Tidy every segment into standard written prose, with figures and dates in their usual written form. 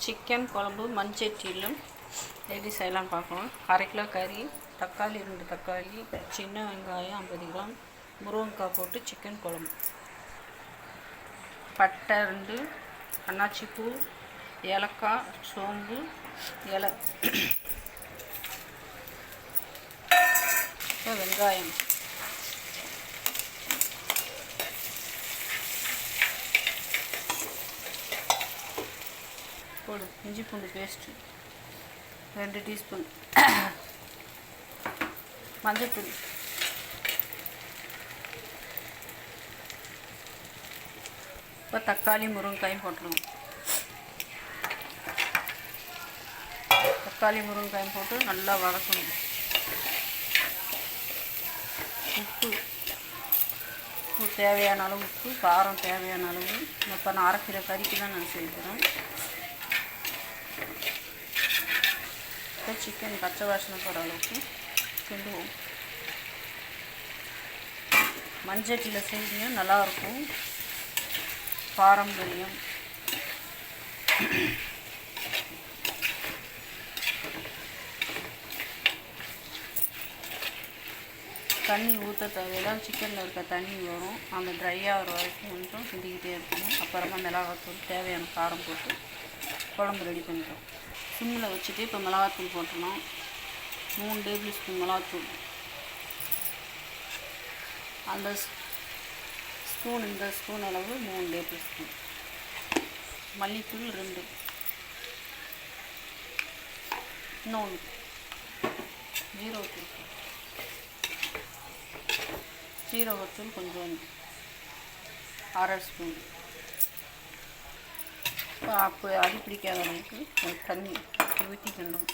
Chicken குழம்பு மண்சட்டியில் எப்படி செய்யலாம் பார்க்கலாம். 1/2 கிலோ கறி, தக்காளி 2 தக்காளி, சின்ன வெங்காயம் 50 கிராம், முருங்கைக்காய் போட்டு சிக்கன் குழம்பு. பட்டை 2, அன்னாச்சிப்பூ, ஏலக்காய், சோம்பு, இலை, வெங்காயம், போடு, இஞ்சி பூண்டு பேஸ்ட்டு 2 டீஸ்பூன், மஞ்சள்தூள், இப்போ தக்காளி முருங்கைக்காயும் போட்டுருவோம். தக்காளி முருங்கைக்காயும் போட்டு நல்லா வதக்கணும். உப்பு தேவையான அளவு உப்பு, காரம் தேவையான அளவு. இப்போ நான் 1/2 கிலோ கறிக்கு தான் நான் செய்கிறேன். இப்போ சிக்கன் பச்சை வாசனை போகிற அளவுக்கு கிண்டுவோம். மண்சட்டியில் செஞ்சீங்கன்னா நல்லாயிருக்கும். பாரம்பரியம். தண்ணி ஊற்ற தேவையில்லாம், சிக்கனில் இருக்க தண்ணி வரும். அந்த ட்ரை ஆகிற வரைக்கும் கொஞ்சம் கிண்டிக்கிட்டே இருக்கணும். அப்புறமா மிளகாத்தூள் தேவையான காரம் போட்டு குழம்பு ரெடி பண்ணிட்டோம். சிம்மில் வச்சுட்டு இப்போ மிளகாத்தூள் போட்டுடணும். 3 டேபிள் ஸ்பூன் மிளகாத்தூள். அந்த ஸ்பூன், இந்த ஸ்பூன் அளவு 3 டேபிள் ஸ்பூன். மல்லித்தூள் 2. இன்னொன்று ஜீரகத்தூள் கொஞ்சம் 1/2 ஸ்பூன். அப்போ அடி பிடிக்காத அளவுக்கு தண்ணி ஊற்றிக்கணும்.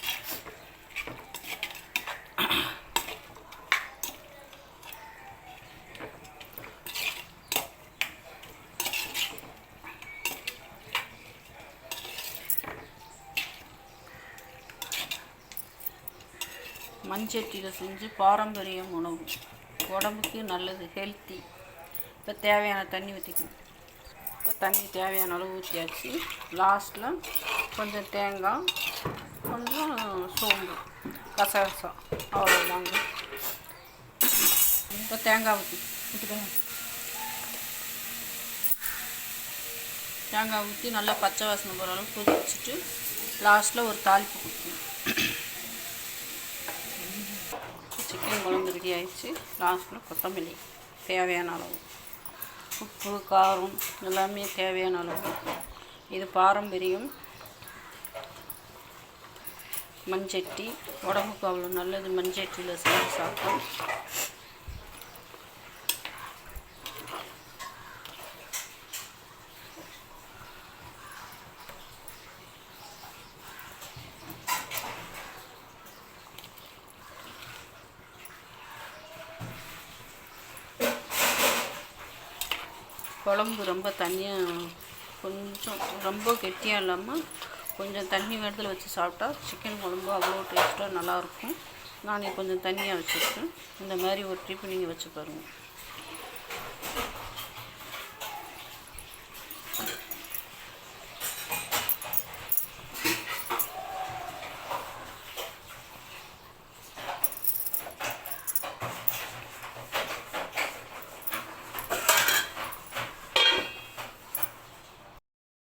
மண்சட்டியில் செஞ்சு பாரம்பரிய உணவு, உடம்புக்கு நல்லது, ஹெல்த்தி. இப்போ தேவையான தண்ணி ஊற்றிக்கணும். இப்போ தண்ணி தேவையான அளவு ஊற்றியாச்சு. லாஸ்ட்டில் கொஞ்சம் தேங்காய், கொஞ்சம் சோம்பு, கசகசா, அவ்வளோதாங்க. இப்போ தேங்காய் ஊற்றிக்கணும். தேங்காய் ஊற்றி நல்லா பச்சை வாசனை போகிற அளவுக்கு கொதிச்சுட்டு லாஸ்ட்டில் ஒரு தாளிப்பு கொடுக்கணும். சிக்கன் குழம்பு ரெடி ஆகிடுச்சு. லாஸ்ட்டில் கொத்தமல்லி தேவையான அளவு, உப்பு, காரம் எல்லாமே தேவையான அளவு. இது பாரம்பரியம். மண்சட்டி உடம்புக்கு அவ்வளோ நல்லது. மண்சட்டியில் செஞ்சு சாப்பிட்டோம். குழம்பு ரொம்ப தண்ணியாக, கொஞ்சம் ரொம்ப கெட்டியாக இல்லாமல் கொஞ்சம் தண்ணி வேடத்தில் வச்சு சாப்பிட்டா சிக்கன் குழம்பு அவ்வளோ டேஸ்ட்டாக நல்லாயிருக்கும். நான் கொஞ்சம் தண்ணியாக வச்சுருக்கேன். இந்த மாதிரி ஒரு ட்ரிப் நீங்கள் வச்சு பாருங்கள்.